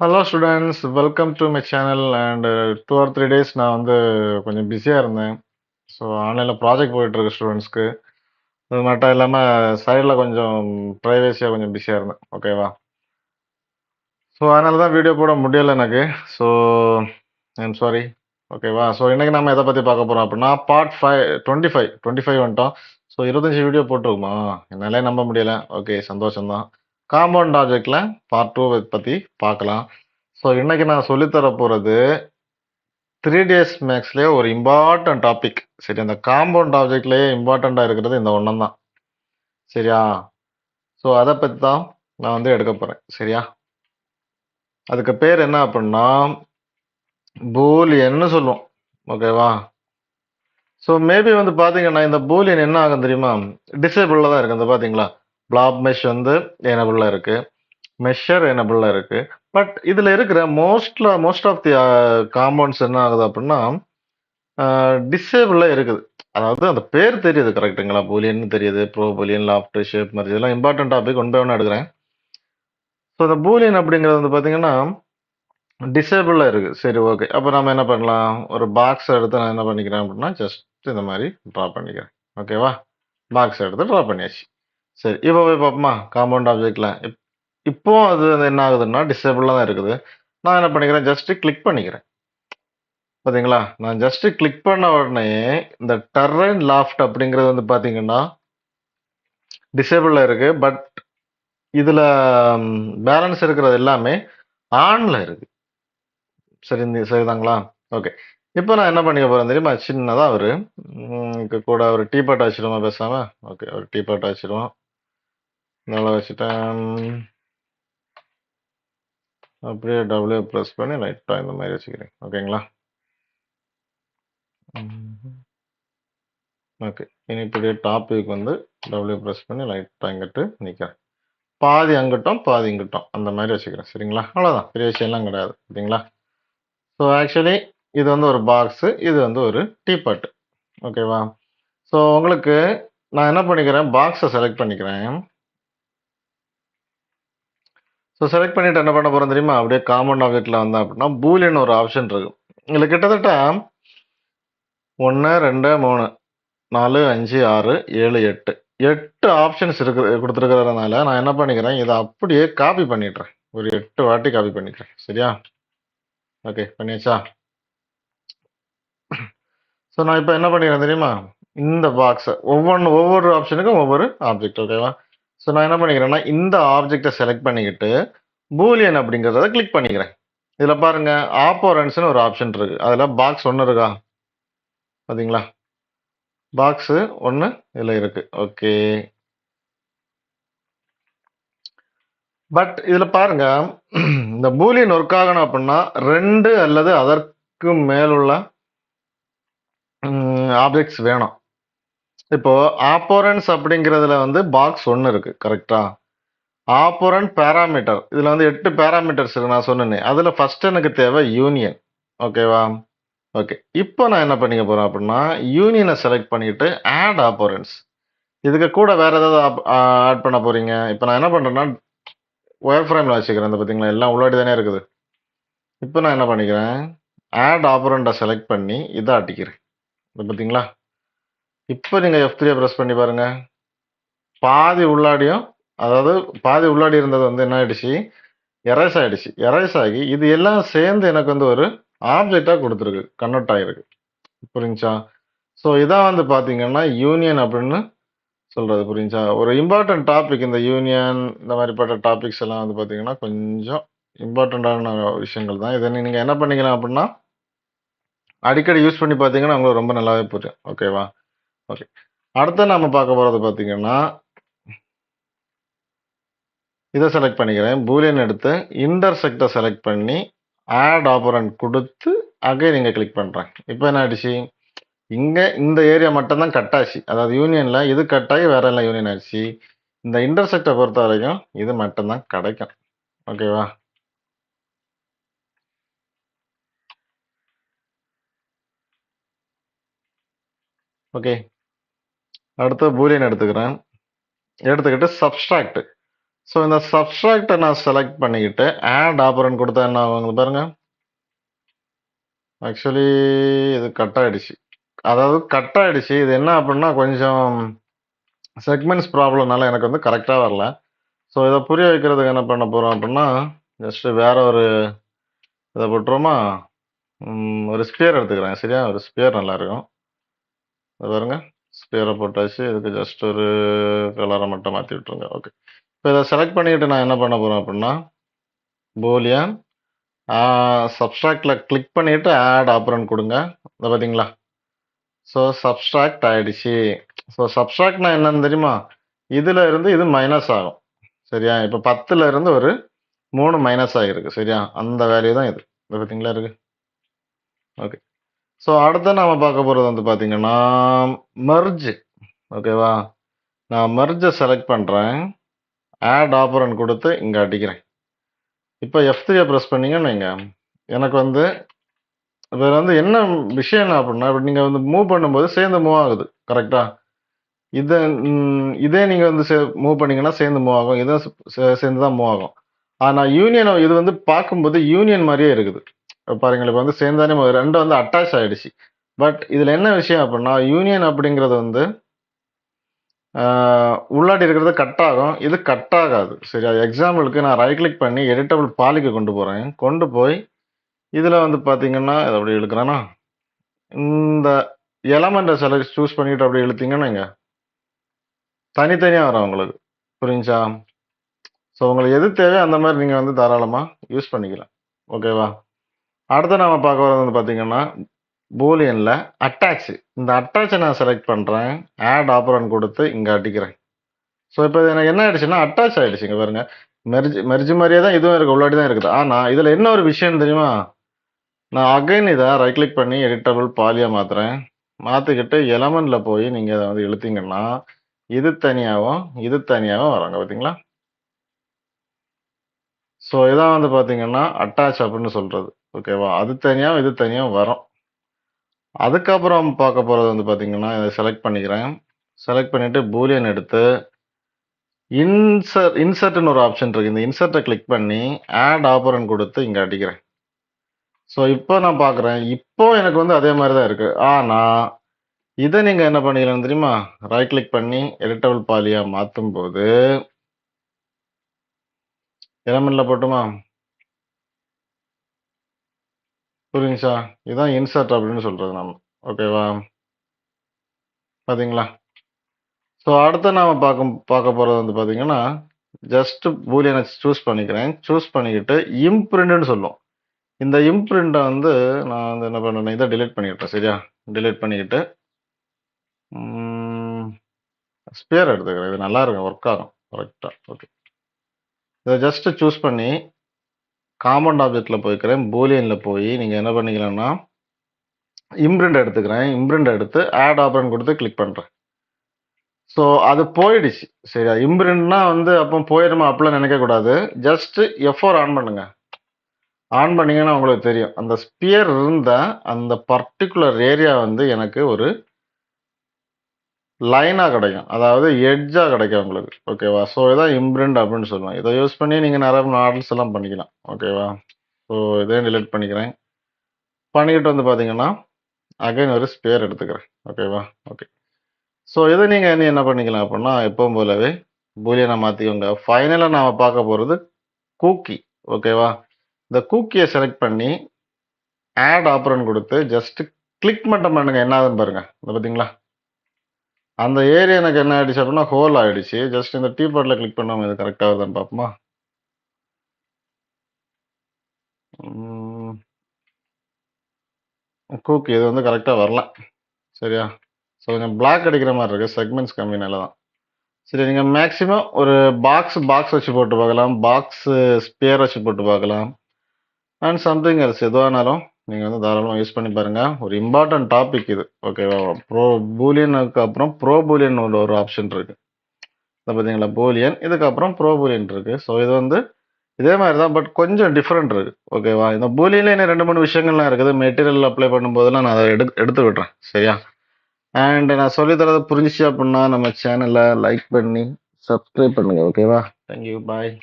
Hello students, welcome to my channel. And 2 or 3 days நான் வந்து கொஞ்சம் பிஸியாக இருந்தேன். ஸோ ஆன்லைனில் ப்ராஜெக்ட் போயிட்டுருக்கு ஸ்டூடெண்ட்ஸ்க்கு. அது மட்டும் இல்லாமல் சைடில் கொஞ்சம் ப்ரைவேசியாக கொஞ்சம் பிஸியாக இருந்தேன். ஓகேவா? ஸோ அதனால தான் வீடியோ போட முடியலை எனக்கு. So I'm sorry. ஓகேவா? ஸோ இன்றைக்கி நம்ம எதை பற்றி பார்க்க போகிறோம் அப்படின்னா பார்ட் 25 வந்துட்டோம். ஸோ 25 வீடியோ போட்டிருக்குமா? என்னாலே நம்ப முடியலை. ஓகே, சந்தோஷம்தான். காம்பவுண்ட் ஆப்ஜெக்டில் பார்ட் 2 பற்றி பார்க்கலாம். ஸோ இன்னைக்கு நான் சொல்லித்தர போகிறது 3ds மேக்ஸ்லேயே ஒரு இம்பார்ட்டன்ட் டாபிக். சரி, அந்த காம்பவுண்ட் ஆப்ஜெக்ட்லேயே இம்பார்ட்டண்ட்டாக இருக்கிறது இந்த ஒன்றும் தான். சரியா? ஸோ அதை பற்றி தான் நான் வந்து எடுக்க போகிறேன். சரியா? அதுக்கு பேர் என்ன அப்படின்னா பூலியன்னு சொல்லுவோம். ஓகேவா? ஸோ மேபி வந்து பார்த்தீங்கன்னா இந்த பூலியன் என்ன ஆகும் தெரியுமா? டிசேபிளில் தான் இருக்குது. இந்த பார்த்தீங்களா, பிளாப் மெஷ் வந்து எனபிளில் இருக்குது, மெஷர் எனபிளில் இருக்குது. பட் இதில் இருக்கிற மோஸ்ட் ஆஃப் தி காம்பவுண்ட்ஸ் என்ன ஆகுது அப்படின்னா டிசேபிளில் இருக்குது. அதாவது அந்த பேர் தெரியுது, கரெக்டுங்களா? பூலியன் தெரியுது, ப்ரோ பூலியன், லாஃப்ட், ஷேப் மாதிரி இதெல்லாம் important topic. One by one எடுக்கிறேன். ஸோ இந்த பூலியன் அப்படிங்கிறது வந்து பார்த்தீங்கன்னா டிசேபிளில் இருக்குது. சரி, ஓகே. அப்போ நம்ம என்ன பண்ணலாம்? ஒரு பாக்ஸ் எடுத்து நான் என்ன பண்ணிக்கிறேன் அப்படின்னா ஜஸ்ட் இந்த மாதிரி ட்ரா பண்ணிக்கிறேன். ஓகேவா? பாக்ஸ் எடுத்து ட்ரா பண்ணியாச்சு. சரி, இப்போ போய் பார்ப்போமா காம்பவுண்ட் ஆப்ஜெக்டில். இப்போ அது என்ன ஆகுதுன்னா டிசேபிளில் தான் இருக்குது. நான் என்ன பண்ணிக்கிறேன்? ஜஸ்ட் கிளிக் பண்ணிக்கிறேன். பார்த்தீங்களா? நான் ஜஸ்ட் கிளிக் பண்ண உடனே இந்த டெர்ரைன் லாஃப்ட் அப்படிங்கிறது வந்து பார்த்தீங்கன்னா டிசேபிளில் இருக்கு. பட் இதில் பேலன்ஸ் இருக்கிறது எல்லாமே ஆன்ல இருக்கு. சரிதாங்களா? ஓகே. இப்போ நான் என்ன பண்ணிக்க போகிறேன் தெரியுமா? சின்னதாக கூட ஒரு டீ பாட் வச்சுருமா பேசாமல்? ஓகே, ஒரு டீ பாட் வச்சுருவோம். நல்லா வச்சுட்டேன். அப்படியே டபுள்யூ ப்ரெஸ் பண்ணி லைட்டாக இந்த மாதிரி வச்சுக்கிறேன். ஓகேங்களா? ஓகே. இனி இப்படியே டாபிக் வந்து டபுள்யூ ப்ரெஸ் பண்ணி லைட்டாக இங்கிட்டு நிற்கிறேன். பாதி அங்கிட்டும் பாதி இங்கிட்டும் அந்த மாதிரி வச்சுக்கிறேன். சரிங்களா? அவ்வளோதான், பெரிய விஷயம்லாம் கிடையாது. சரிங்களா? ஸோ ஆக்சுவலி இது வந்து ஒரு பாக்ஸு, இது வந்து ஒரு டீபாட். ஓகேவா? ஸோ உங்களுக்கு நான் என்ன பண்ணிக்கிறேன், பாக்ஸை செலக்ட் பண்ணிக்கிறேன். ஸோ செலக்ட் பண்ணிவிட்டு என்ன பண்ண போகிறேன் தெரியுமா? அப்படியே காம்பவுண்ட் ஆப்ஜெக்டில் வந்தேன் அப்படின்னா பூலியன் ஒரு ஆப்ஷன் இருக்குது. இதில் கிட்டத்தட்ட 1 2 3 4 5 6 7 8 ஆப்ஷன்ஸ் கொடுத்துருக்கிறதுனால நான் என்ன பண்ணிக்கிறேன், இதை அப்படியே காப்பி பண்ணிடுறேன். ஒரு 8 வாட்டி காப்பி பண்ணிக்கிறேன். சரியா? ஓகே, பண்ணியாச்சா? ஸோ நான் இப்போ என்ன பண்ணிக்கிறேன் தெரியுமா? இந்த பாக்ஸை ஒவ்வொரு ஆப்ஷனுக்கும் ஒவ்வொரு ஆப்ஜெக்ட். ஓகேவா? ஸோ நான் என்ன பண்ணிக்கிறேன்னா இந்த ஆப்ஜெக்டை செலக்ட் பண்ணிக்கிட்டு பூலியன் அப்படிங்கிறத கிளிக் பண்ணிக்கிறேன். இதில் பாருங்க, ஆப்போரன்ஸ்னு ஒரு ஆப்ஷன் இருக்கு. அதில் பாக்ஸ் 1 இருக்கா? பார்த்தீங்களா? பாக்ஸு 1 இதில் இருக்கு. ஓகே. பட் இதில் பாருங்க, இந்த பூலியன் ஒர்க் ஆகணும் அப்படின்னா 2 அல்லது அதற்கு மேலுள்ள ஆப்ஜெக்ட்ஸ் வேணும். இப்போ ஆப்போரன்ஸ் அப்படிங்கிறதுல வந்து பாக்ஸ் 1 இருக்கு. கரெக்டா? ஆப்போரண்ட் பேராமீட்டர் இதில் வந்து 8 பேராமீட்டர்ஸ் இருக்கு நான் சொன்னேனே. அதில் ஃபர்ஸ்ட் எனக்கு தேவை யூனியன். ஓகேவா? ஓகே. இப்போ நான் என்ன பண்ணிக்க போறேன் அப்படின்னா யூனியனை செலக்ட் பண்ணிட்டு ஆட் ஆப்போரன்ஸ். இதுக்கு கூட வேற ஏதாவது ஆட் பண்ண போறீங்க. இப்போ நான் என்ன பண்றேன்னா ஒயர் ஃப்ரேமில் வச்சுக்கிறேன். இந்த பார்த்தீங்களா, எல்லாம் உள்ளாடி தானே இருக்குது. இப்போ நான் என்ன பண்ணிக்கிறேன், ஆட் ஆப்பரண்ட்டை செலக்ட் பண்ணி இதை அடிக்கிறேன். இது பார்த்தீங்களா? இப்போ நீங்கள் F3 ப்ரெஸ் பண்ணி பாருங்க. பாதி உள்ளாடியும், அதாவது பாதி உள்ளாடி இருந்தது வந்து என்ன ஆயிடுச்சு, எரேஸ் ஆயிடுச்சு. எரேஸ் ஆகி இது எல்லாம் சேர்ந்து எனக்கு வந்து ஒரு ஆப்ஜெக்டாக கொடுத்துருக்கு, கன்வெர்ட் ஆகிருக்கு. புரிஞ்சா? ஸோ இதான் வந்து பார்த்தீங்கன்னா யூனியன் அப்படின்னு சொல்றது. புரிஞ்சா? ஒரு இம்பார்ட்டன்ட் டாபிக் இந்த யூனியன், இந்த மாதிரிப்பட்ட டாபிக்ஸ் எல்லாம் வந்து பார்த்தீங்கன்னா கொஞ்சம் இம்பார்ட்டண்ட்டான விஷயங்கள் தான். இதை நீங்கள் என்ன பண்ணிக்கலாம் அப்படின்னா அடிக்கடி யூஸ் பண்ணி பார்த்தீங்கன்னா உங்களுக்கு ரொம்ப நல்லாவே புரியும். ஓகேவா? ஓகே. அடுத்து நம்ம பார்க்க போகிறது பார்த்தீங்கன்னா இதை செலக்ட் பண்ணிக்கிறேன். பூலியன் எடுத்து இன்டர்செக்டை செலக்ட் பண்ணி ஆட் ஆப்பரண்ட் கொடுத்து அகைன் இங்கே கிளிக் பண்ணுறேன். இப்போ என்ன ஆயிடுச்சு, இங்கே இந்த ஏரியா மட்டும்தான் கட் ஆச்சு. அதாவது யூனியனில் இது கட் ஆகி வேற எல்லாம் யூனியன் ஆயிடுச்சு. இந்த இன்டர்செக்டை பொறுத்த வரைக்கும் இது மட்டும்தான் கிடைக்கும். ஓகேவா? ஓகே. அடுத்து பூலியன் எடுத்துக்கிறேன். எடுத்துக்கிட்டு சப்ஸ்ட்ராக்ட். ஸோ இந்த சப்ஸ்ட்ராக்டை நான் செலக்ட் பண்ணிக்கிட்டு ஆட் ஆப்பரண்ட் கொடுத்தா என்ன ஆகும் பாருங்க. ஆக்சுவலி இது கட் ஆயிடுச்சு. அதாவது கட் ஆயிடுச்சு. இது என்ன அப்படின்னா கொஞ்சம் செக்மெண்ட்ஸ் ப்ராப்ளம்னால எனக்கு வந்து கரெக்டாக வரல. ஸோ இதை புரிய வைக்கிறதுக்கு என்ன பண்ண போகிறோம் அப்படின்னா ஜஸ்ட்டு வேற ஒரு இதை போட்டுருவோமா. ஒரு ஸ்பியர் எடுத்துக்கிறேன். சரியா, ஒரு ஸ்பியர் நல்லா இருக்கும். இது பாருங்க, ஸ்பியரை போட்டாச்சு. இதுக்கு ஜஸ்ட் ஒரு கலரை மட்டும் மாற்றி விட்டுருங்க. ஓகே, இப்போ இதை செலக்ட் பண்ணிக்கிட்டு நான் என்ன பண்ண போகிறேன் அப்படின்னா பூலியன் சப்ஸ்ட்ராக்டில் கிளிக் பண்ணிவிட்டு ஆட் ஆப்பரண்ட் கொடுங்க. இதை பார்த்தீங்களா. ஸோ சப்ஸ்ட்ராக்ட் ஆயிடுச்சு. ஸோ சப்ஸ்ட்ராக்ட்னா என்னன்னு தெரியுமா, இதில் இருந்து இது மைனஸ் ஆகும். சரியா, இப்போ 10ல் இருந்து ஒரு 3 மைனஸ் ஆகிருக்கு. சரியா, அந்த வேல்யூ தான் இது. இதை பார்த்தீங்களா இருக்கு. ஓகே, ஸோ அடுத்து நாம பார்க்க போகிறது வந்து பார்த்தீங்கன்னா மெர்ஜ். ஓகேவா, நான் மெர்ஜை செலக்ட் பண்ணுறேன். ஆட் ஆப்பரண்ட் கொடுத்து இங்கே அடிக்கிறேன். இப்போ F3 ப்ரெஸ் பண்ணீங்கன்னு வைங்க, எனக்கு வந்து இதில் வந்து என்ன விஷயம் என்ன அப்படின்னா, இப்படி நீங்கள் வந்து மூவ் பண்ணும்போது சேர்ந்து மூவ் ஆகுது. கரெக்டா, இதை இதே நீங்கள் வந்து மூவ் பண்ணீங்கன்னா சேர்ந்து மூவ் ஆகும். இதை சேர்ந்து தான் மூவ் ஆகும். ஆனால் யூனியன் இது வந்து பார்க்கும்போது யூனியன் மாதிரியே இருக்குது. பாருங்கள், இப்போ வந்து சேர்ந்தானே ரெண்டும் வந்து அட்டாச் ஆகிடுச்சு. பட் இதில் என்ன விஷயம் அப்படின்னா யூனியன் அப்படிங்கிறது வந்து உள்ளாடி இருக்கிறது கட் ஆகும், இது கட் ஆகாது. சரியா, எக்ஸாம்பிளுக்கு நான் ரைட் கிளிக் பண்ணி எடிட்டபிள் பாலிக்கு கொண்டு போகிறேன். கொண்டு போய் இதில் வந்து பார்த்தீங்கன்னா இதை அப்படி இழுக்கிறேன்னா இந்த எலமெண்ட்டை செலக்ட் சூஸ் பண்ணிட்டு அப்படி இழுத்தீங்கன்னா இங்கே தனித்தனியாக வரும் உங்களுக்கு. புரிஞ்சா. ஸோ உங்களுக்கு எது தேவையோ அந்த மாதிரி நீங்கள் வந்து தாராளமாக யூஸ் பண்ணிக்கலாம். ஓகேவா, அடுத்து நாம் பார்க்க வரது வந்து பார்த்தீங்கன்னா பூலியனில் அட்டாச். இந்த அட்டாச்சை நான் செலக்ட் பண்ணுறேன். ஆட் ஆப்பரண்ட் கொடுத்து இங்கே அடிக்கிறேன். ஸோ இப்போ எனக்கு என்ன ஆயிடுச்சுன்னா அட்டாச் ஆகிடுச்சு. இங்கே பாருங்க, மெர்ஜ் மாதிரியே தான் இதுவும் இருக்குது, உள்ளாடி தான் இருக்குது. ஆனால் இதில் என்ன ஒரு விஷயம் தெரியுமா, நான் அகைன் இதை ரைட் கிளிக் பண்ணி எடிட்டபிள் பாலியாக மாற்றுறேன். மாற்றிக்கிட்டு எலமெண்ட்டில் போய் நீங்கள் அதை வந்து இழுத்தீங்கன்னா இது தனியாகவும் இது தனியாகவும் வராங்க. பார்த்தீங்களா. ஸோ இதான் வந்து பார்த்தீங்கன்னா அட்டாச் அப்படின்னு சொல்கிறது. ஓகேவா, அது தனியாகவும் இது தனியாகவும் வரும். அதுக்கப்புறம் பார்க்க போகிறது வந்து பார்த்தீங்கன்னா இதை செலக்ட் பண்ணிக்கிறேன். செலக்ட் பண்ணிவிட்டு பூலியன் எடுத்து இன்சர்ட்னு ஒரு ஆப்ஷன் இருக்குது. இந்த இன்சர்ட்டை கிளிக் பண்ணி ஆட் ஆப்பரண்ட் கொடுத்து இங்கே அடிக்கிறேன். ஸோ இப்போ நான் பார்க்குறேன், இப்போ எனக்கு வந்து அதே மாதிரி தான் இருக்குது. ஆனால் இதை நீங்கள் என்ன பண்ணிக்கலாம் தெரியுமா, ரைட் கிளிக் பண்ணி எடிட்டபிள் பாலியாக மாற்றும் போது எலமெண்ட்டில் போட்டுமா. புரியுங்களா, இதுதான் இன்சர்ட் அப்படின்னு சொல்கிறது நம்ம. ஓகேவா, பார்த்தீங்களா. ஸோ அடுத்து நாம் பார்க்க போகிறது வந்து பார்த்தீங்கன்னா ஜஸ்ட் பூலியனை சூஸ் பண்ணிக்கிறேன். சூஸ் பண்ணிக்கிட்டு இம்ப்ரிண்ட்னு சொல்லும். இந்த இம்ப்ரிண்ட்டை வந்து நான் வந்து என்ன பண்ணுறேன், இதை டிலீட் பண்ணிவிட்டேன். சரியா, டிலீட் பண்ணிக்கிட்டு ஸ்பியர் எடுத்துக்கிறேன். இது நல்லா இருக்கும், ஒர்க் ஆகும் கரெக்டாக. ஓகே, இதை ஜஸ்ட்டு சூஸ் பண்ணி காம்பவுண்ட் ஆப்ஜெக்டில் போய்க்கிறேன். பூலியனில் போய் நீங்கள் என்ன பண்ணிக்கலாம்னா இம்ப்ரிண்ட் எடுத்துக்கிறேன். இம்ப்ரிண்ட் எடுத்து ஆட் ஆப்பரண்ட் கொடுத்து கிளிக் பண்ணுறேன். ஸோ அது போயிடுச்சு. சரியா, இம்ப்ரிண்ட்னா வந்து அப்போ போயிடுமா அப்படிலாம் நினைக்கக்கூடாது. ஜஸ்ட்டு F4 ஆன் பண்ணுங்க. ஆன் பண்ணிங்கன்னா உங்களுக்கு தெரியும், அந்த ஸ்பியர் இருந்தால் அந்த பர்டிகுலர் ஏரியா வந்து எனக்கு ஒரு லைனாக கிடைக்கும், அதாவது எட்ஜாக கிடைக்கும் உங்களுக்கு. ஓகேவா, ஸோ இதான் இம்ப்ரிண்ட் அப்படின்னு சொல்லுவோம். இதை யூஸ் பண்ணி நீங்கள் நிறைய மாடல்ஸ் எல்லாம் பண்ணிக்கலாம். ஓகேவா, ஸோ இதையும் டிலீட் பண்ணிக்கிறேன். பண்ணிக்கிட்டு வந்து பார்த்தீங்கன்னா அகைன் ஒரு ஸ்பியர் எடுத்துக்கிறேன். ஓகேவா, ஓகே. ஸோ இதை நீங்கள் என்ன பண்ணிக்கலாம் அப்படின்னா எப்பவும் போலவே பூலியனை மாற்றிக்கோங்க. ஃபைனலாக நாம் பார்க்க போகிறது கூக்கி. ஓகேவா, இந்த கூக்கியை செலக்ட் பண்ணி ஆட் ஆப்பரண்ட் கொடுத்து ஜஸ்ட் கிளிக் மட்டும் பண்ணுங்க, என்ன ஆகுதுன்னு பாருங்க. இந்த பார்த்தீங்களா, அந்த ஏரியா எனக்கு என்ன ஆயிடுச்சு அப்படின்னா ஹோல் ஆயிடுச்சு. ஜஸ்ட் இந்த டீ பாட்டில் கிளிக் பண்ணாமல் இது கரெக்டாக வருதான்னு பார்ப்போமா. கூக்கி இது வந்து கரெக்டாக வரலாம். சரியா, ஸோ கொஞ்சம் பிளாக் அடிக்கிற மாதிரி இருக்குது, செக்மெண்ட்ஸ் கம்மினால தான். சரி, நீங்கள் மேக்ஸிமம் ஒரு பாக்ஸ் வச்சு போட்டு பார்க்கலாம், பாக்ஸு ஸ்பியர் வச்சு போட்டு பார்க்கலாம், அண்ட் சம்திங் எல்ஸ் எதுவானாலும் நீங்கள் வந்து தாராளமாக யூஸ் பண்ணி பாருங்கள். ஒரு இம்பார்ட்டன்ட் டாபிக் இது. ஓகேவா, பூலியனுக்கு அப்புறம் ப்ரோ பூலியன் ஒரு ஆப்ஷன் இருக்குது. இதை பார்த்தீங்களா, பூலியன், இதுக்கப்புறம் ப்ரோ பூலியன் இருக்குது. ஸோ இது வந்து இதே மாதிரி தான், பட் கொஞ்சம் டிஃப்ரெண்ட் இருக்குது. ஓகேவா, இந்த பூலியனில் இன்னும் 2-3 விஷயங்கள்லாம் இருக்குது. மெட்டீரியல் அப்ளை பண்ணும்போதெல்லாம் நான் அதை எடுத்து விட்றேன். சரியா, அண்ட் நான் சொல்லித்தரதை புரிஞ்சிச்சு அப்படின்னா நம்ம சேனலை லைக் பண்ணி சப்ஸ்கிரைப் பண்ணுங்க. ஓகேவா? Thank you. பாய்.